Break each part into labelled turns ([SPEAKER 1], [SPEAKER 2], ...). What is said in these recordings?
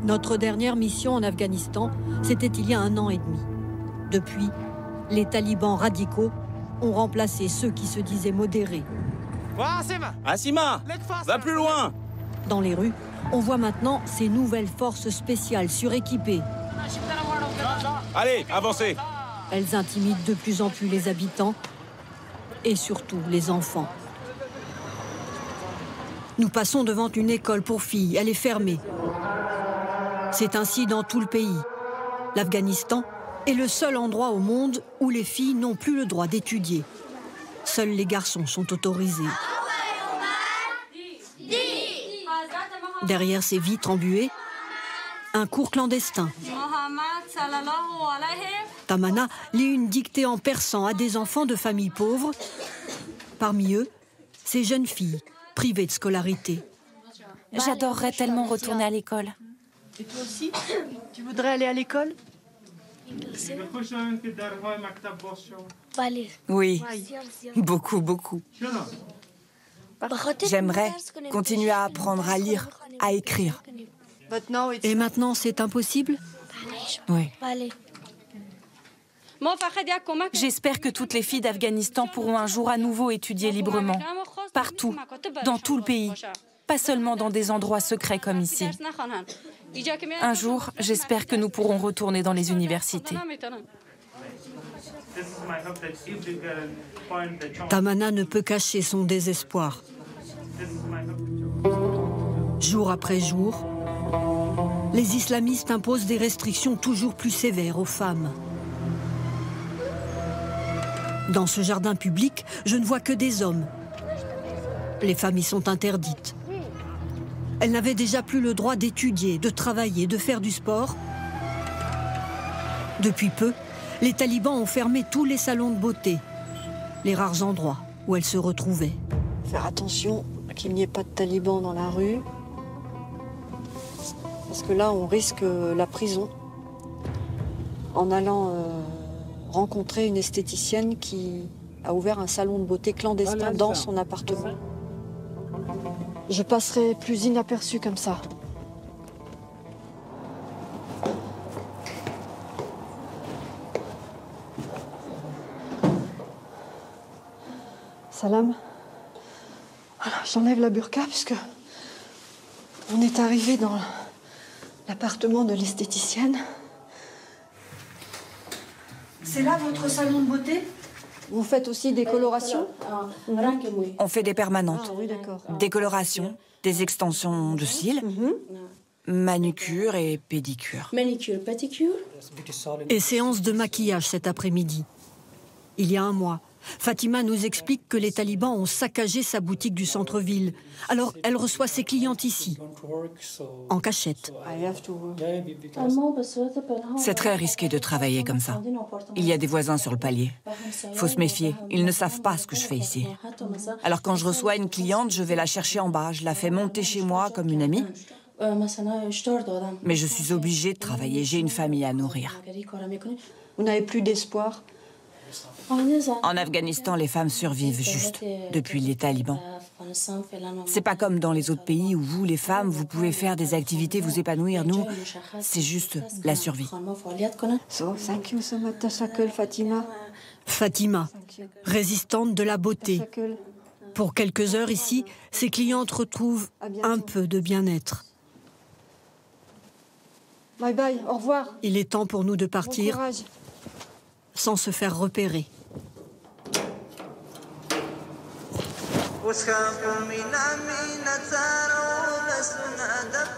[SPEAKER 1] Notre dernière mission en Afghanistan, c'était il y a 1 an et demi. Depuis, les talibans radicaux ont remplacé ceux qui se disaient modérés.
[SPEAKER 2] Asima, va plus loin!
[SPEAKER 1] Dans les rues, on voit maintenant ces nouvelles forces spéciales suréquipées.
[SPEAKER 2] Allez, avancez!
[SPEAKER 1] Elles intimident de plus en plus les habitants et surtout les enfants. Nous passons devant une école pour filles, elle est fermée. C'est ainsi dans tout le pays. L'Afghanistan est le seul endroit au monde où les filles n'ont plus le droit d'étudier. Seuls les garçons sont autorisés. Derrière ces vitres embuées, un cours clandestin. Tamana lit une dictée en persan à des enfants de familles pauvres. Parmi eux, ces jeunes filles privées de scolarité.
[SPEAKER 3] J'adorerais tellement retourner à l'école.
[SPEAKER 4] Et toi aussi? Tu voudrais aller à l'école?
[SPEAKER 3] Oui, beaucoup, beaucoup. J'aimerais continuer à apprendre à lire, à écrire.
[SPEAKER 1] Et maintenant, c'est impossible?
[SPEAKER 3] Oui. J'espère que toutes les filles d'Afghanistan pourront un jour à nouveau étudier librement, partout, dans tout le pays, pas seulement dans des endroits secrets comme ici. Un jour, j'espère que nous pourrons retourner dans les universités.
[SPEAKER 1] Tamana ne peut cacher son désespoir. Jour après jour, les islamistes imposent des restrictions toujours plus sévères aux femmes. Dans ce jardin public, je ne vois que des hommes. Les femmes y sont interdites. Elles n'avaient déjà plus le droit d'étudier, de travailler, de faire du sport. Depuis peu, les talibans ont fermé tous les salons de beauté, les rares endroits où elles se retrouvaient. Faire attention qu'il n'y ait pas de talibans dans la rue, parce que là, on risque la prison en allant rencontrer une esthéticienne qui a ouvert un salon de beauté clandestin dans son appartement. Je passerai plus inaperçue comme ça. Salam. Voilà, j'enlève la burqa puisque on est arrivé dans l'appartement de l'esthéticienne. C'est là votre salon de beauté? Vous faites aussi des colorations?
[SPEAKER 3] On fait des permanentes,
[SPEAKER 1] Ah oui, d'accord.
[SPEAKER 3] des colorations, des extensions de cils, manucure et pédicure.
[SPEAKER 4] Manicure, pédicure.
[SPEAKER 1] Et séance de maquillage cet après-midi. Il y a 1 mois, Fatima nous explique que les talibans ont saccagé sa boutique du centre-ville. Alors, elle reçoit ses clientes ici, en cachette.
[SPEAKER 3] C'est très risqué de travailler comme ça. Il y a des voisins sur le palier. Faut se méfier, ils ne savent pas ce que je fais ici. Alors quand je reçois une cliente, je vais la chercher en bas. Je la fais monter chez moi comme une amie. Mais je suis obligée de travailler, j'ai une famille à nourrir.
[SPEAKER 1] Vous n'avez plus d'espoir?
[SPEAKER 3] En Afghanistan, les femmes survivent juste depuis les talibans. C'est pas comme dans les autres pays où vous, les femmes, vous pouvez faire des activités, vous épanouir. Nous, c'est juste la survie.
[SPEAKER 1] Fatima. Fatima, résistante de la beauté. Pour quelques heures ici, ses clientes retrouvent un peu de bien-être. Bye bye, au revoir. Il est temps pour nous de partir sans se faire repérer.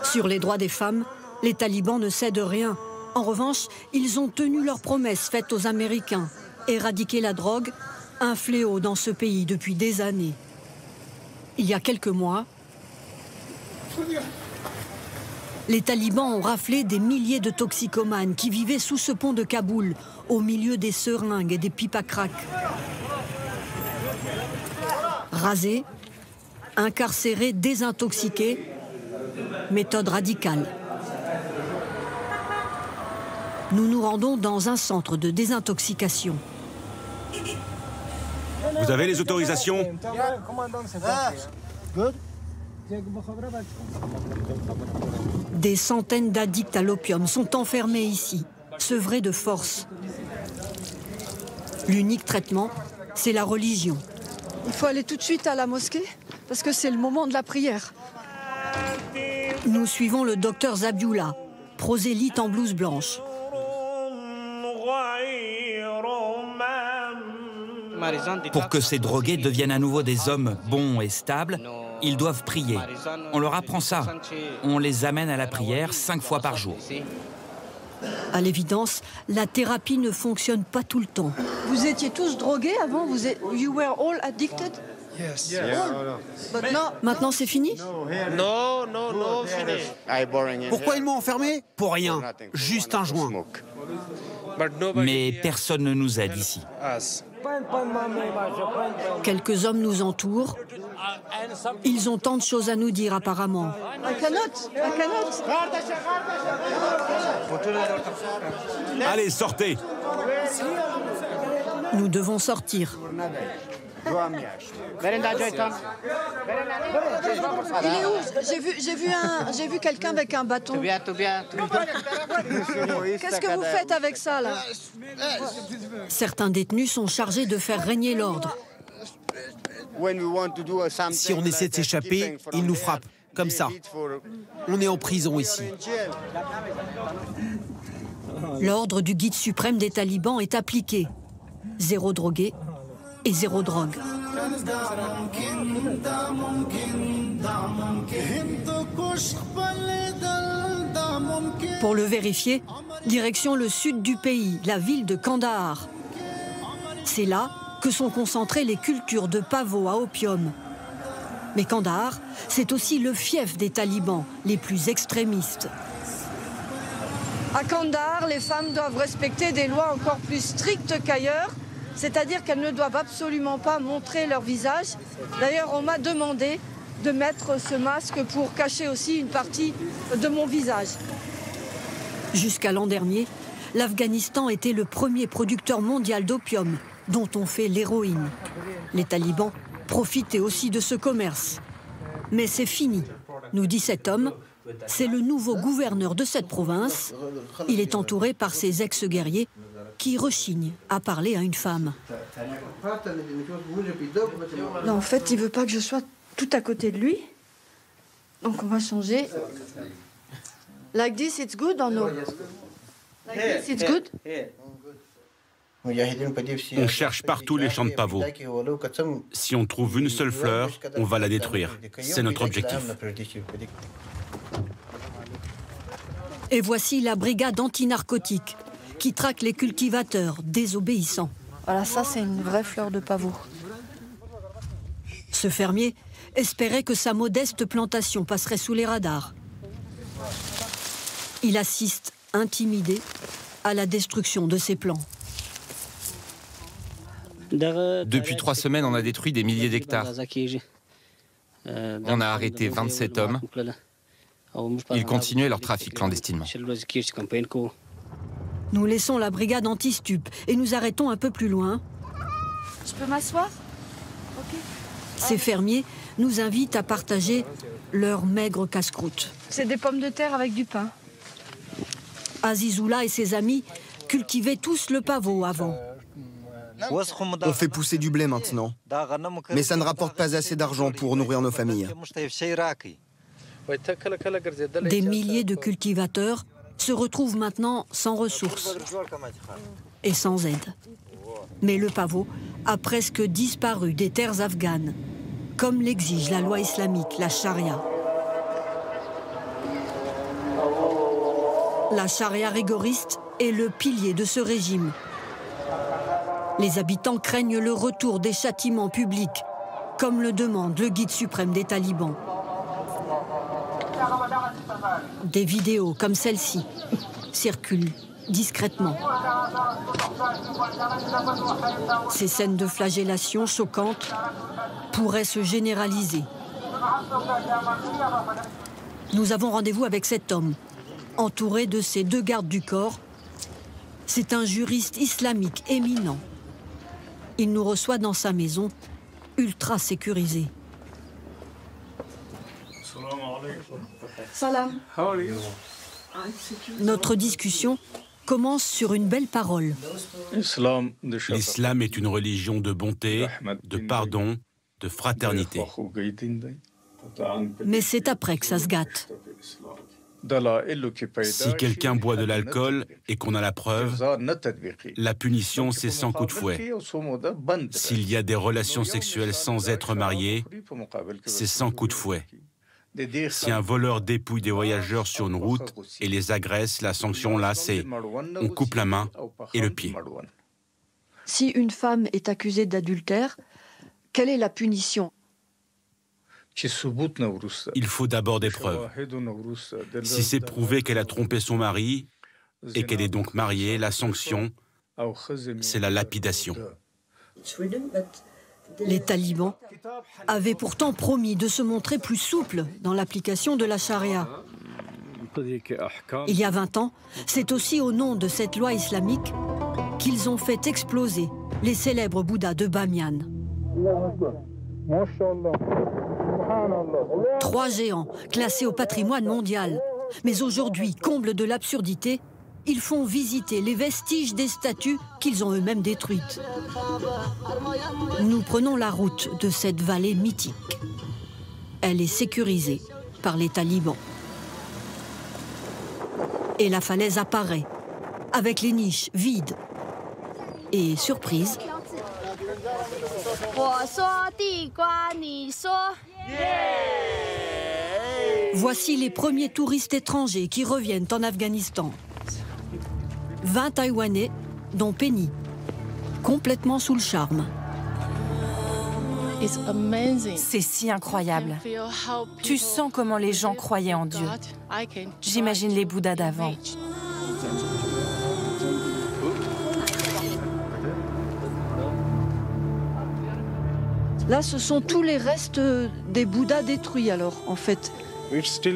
[SPEAKER 1] Sur les droits des femmes, les talibans ne cèdent rien. En revanche, ils ont tenu leurs promesses faites aux Américains. Éradiquer la drogue, un fléau dans ce pays depuis des années. Il y a quelques mois, les talibans ont raflé des milliers de toxicomanes qui vivaient sous ce pont de Kaboul, au milieu des seringues et des pipes à crack. Rasés, incarcérés, désintoxiqués, méthode radicale. Nous nous rendons dans un centre de désintoxication.
[SPEAKER 2] Vous avez les autorisations?
[SPEAKER 1] Des centaines d'addicts à l'opium sont enfermés ici, sevrés de force. L'unique traitement, c'est la religion.
[SPEAKER 4] Il faut aller tout de suite à la mosquée parce que c'est le moment de la prière.
[SPEAKER 1] Nous suivons le docteur Zabioula, prosélyte en blouse blanche.
[SPEAKER 5] Pour que ces drogués deviennent à nouveau des hommes bons et stables, ils doivent prier. On leur apprend ça. On les amène à la prière 5 fois par jour.
[SPEAKER 1] À l'évidence, la thérapie ne fonctionne pas tout le temps.
[SPEAKER 4] Vous étiez tous drogués avant? You were all addicted?
[SPEAKER 6] Yes.
[SPEAKER 4] But now,
[SPEAKER 1] Maintenant, c'est fini?
[SPEAKER 6] No, finish.
[SPEAKER 7] Pourquoi ils m'ont enfermé? Pour rien. Juste un joint.
[SPEAKER 5] Mais personne ne nous aide ici.
[SPEAKER 1] Quelques hommes nous entourent. Ils ont tant de choses à nous dire apparemment.
[SPEAKER 4] I cannot.
[SPEAKER 2] Allez, sortez.
[SPEAKER 1] Nous devons sortir.
[SPEAKER 4] Il est où? J'ai vu quelqu'un avec un bâton. Qu'est-ce que vous faites avec ça, là?
[SPEAKER 1] Certains détenus sont chargés de faire régner l'ordre.
[SPEAKER 7] Si on essaie de s'échapper, ils nous frappent. Comme ça. On est en prison ici.
[SPEAKER 1] L'ordre du guide suprême des talibans est appliqué. 0 drogué et 0 drogue. Pour le vérifier, direction le sud du pays, la ville de Kandahar. C'est là que sont concentrées les cultures de pavots à opium. Mais Kandahar, c'est aussi le fief des talibans, les plus extrémistes.
[SPEAKER 4] À Kandahar, les femmes doivent respecter des lois encore plus strictes qu'ailleurs, c'est-à-dire qu'elles ne doivent absolument pas montrer leur visage. D'ailleurs, on m'a demandé de mettre ce masque pour cacher aussi une partie de mon visage.
[SPEAKER 1] Jusqu'à l'an dernier, l'Afghanistan était le premier producteur mondial d'opium, dont on fait l'héroïne. Les talibans profitaient aussi de ce commerce. Mais c'est fini, nous dit cet homme. C'est le nouveau gouverneur de cette province. Il est entouré par ses ex-guerriers qui rechignent à parler à une femme.
[SPEAKER 4] Là, en fait, il veut pas que je sois tout à côté de lui. Donc, on va changer. Like this, it's good or no? Like this, it's good?
[SPEAKER 2] On cherche partout les champs de pavots. Si on trouve une seule fleur, on va la détruire. C'est notre objectif.
[SPEAKER 1] Et voici la brigade anti-narcotique qui traque les cultivateurs désobéissants.
[SPEAKER 4] Voilà, ça, c'est une vraie fleur de pavot.
[SPEAKER 1] Ce fermier espérait que sa modeste plantation passerait sous les radars. Il assiste, intimidé, à la destruction de ses plants.
[SPEAKER 8] Depuis 3 semaines, on a détruit des milliers d'hectares. On a arrêté 27 hommes. Ils continuaient leur trafic clandestinement.
[SPEAKER 1] Nous laissons la brigade anti-stup et nous arrêtons un peu plus loin.
[SPEAKER 4] Je peux m'asseoir? Ok.
[SPEAKER 1] Ces fermiers nous invitent à partager leur maigre casse-croûte.
[SPEAKER 4] C'est des pommes de terre avec du pain.
[SPEAKER 1] Azizoula et ses amis cultivaient tous le pavot avant.
[SPEAKER 9] On fait pousser du blé maintenant, mais ça ne rapporte pas assez d'argent pour nourrir nos familles.
[SPEAKER 1] Des milliers de cultivateurs se retrouvent maintenant sans ressources et sans aide. Mais le pavot a presque disparu des terres afghanes, comme l'exige la loi islamique, la charia. La charia rigoriste est le pilier de ce régime. Les habitants craignent le retour des châtiments publics, comme le demande le guide suprême des talibans. Des vidéos comme celle-ci circulent discrètement. Ces scènes de flagellation choquantes pourraient se généraliser. Nous avons rendez-vous avec cet homme, entouré de ses 2 gardes du corps. C'est un juriste islamique éminent. Il nous reçoit dans sa maison, ultra sécurisée.
[SPEAKER 4] Salam.
[SPEAKER 10] Notre discussion commence sur une belle parole.
[SPEAKER 2] L'islam est une religion de bonté, de pardon, de fraternité.
[SPEAKER 10] Mais c'est après que ça se gâte.
[SPEAKER 2] Si quelqu'un boit de l'alcool et qu'on a la preuve, la punition c'est 100 coups de fouet. S'il y a des relations sexuelles sans être marié, c'est 100 coups de fouet. Si un voleur dépouille des voyageurs sur une route et les agresse, la sanction là c'est on coupe la main et le pied.
[SPEAKER 1] Si une femme est accusée d'adultère, quelle est la punition?
[SPEAKER 2] Il faut d'abord des preuves. Si c'est prouvé qu'elle a trompé son mari et qu'elle est donc mariée, la sanction, c'est la lapidation.
[SPEAKER 10] Les talibans avaient pourtant promis de se montrer plus souples dans l'application de la charia. Il y a 20 ans, c'est aussi au nom de cette loi islamique qu'ils ont fait exploser les célèbres Bouddhas de Bamiyan. 3 géants classés au patrimoine mondial. Mais aujourd'hui, comble de l'absurdité, ils font visiter les vestiges des statues qu'ils ont eux-mêmes détruites. Nous prenons la route de cette vallée mythique. Elle est sécurisée par les talibans. Et la falaise apparaît, avec les niches vides. Et surprise, voici les premiers touristes étrangers qui reviennent en Afghanistan. 20 Taïwanais, dont Penny, complètement sous le charme.
[SPEAKER 11] C'est si incroyable. Tu sens comment les gens croyaient en Dieu. J'imagine les Bouddhas d'avant.
[SPEAKER 1] Là, ce sont tous les restes des Bouddhas détruits, alors, en fait.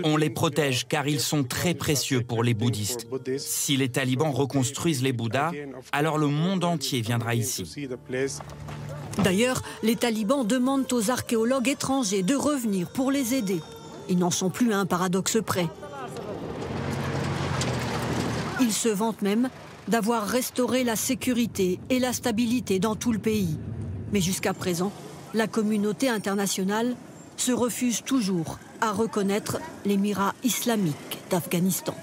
[SPEAKER 5] On les protège car ils sont très précieux pour les bouddhistes. Si les talibans reconstruisent les Bouddhas, alors le monde entier viendra ici.
[SPEAKER 10] D'ailleurs, les talibans demandent aux archéologues étrangers de revenir pour les aider. Ils n'en sont plus à un paradoxe près. Ils se vantent même d'avoir restauré la sécurité et la stabilité dans tout le pays. Mais jusqu'à présent, la communauté internationale se refuse toujours à reconnaître l'Émirat islamique d'Afghanistan.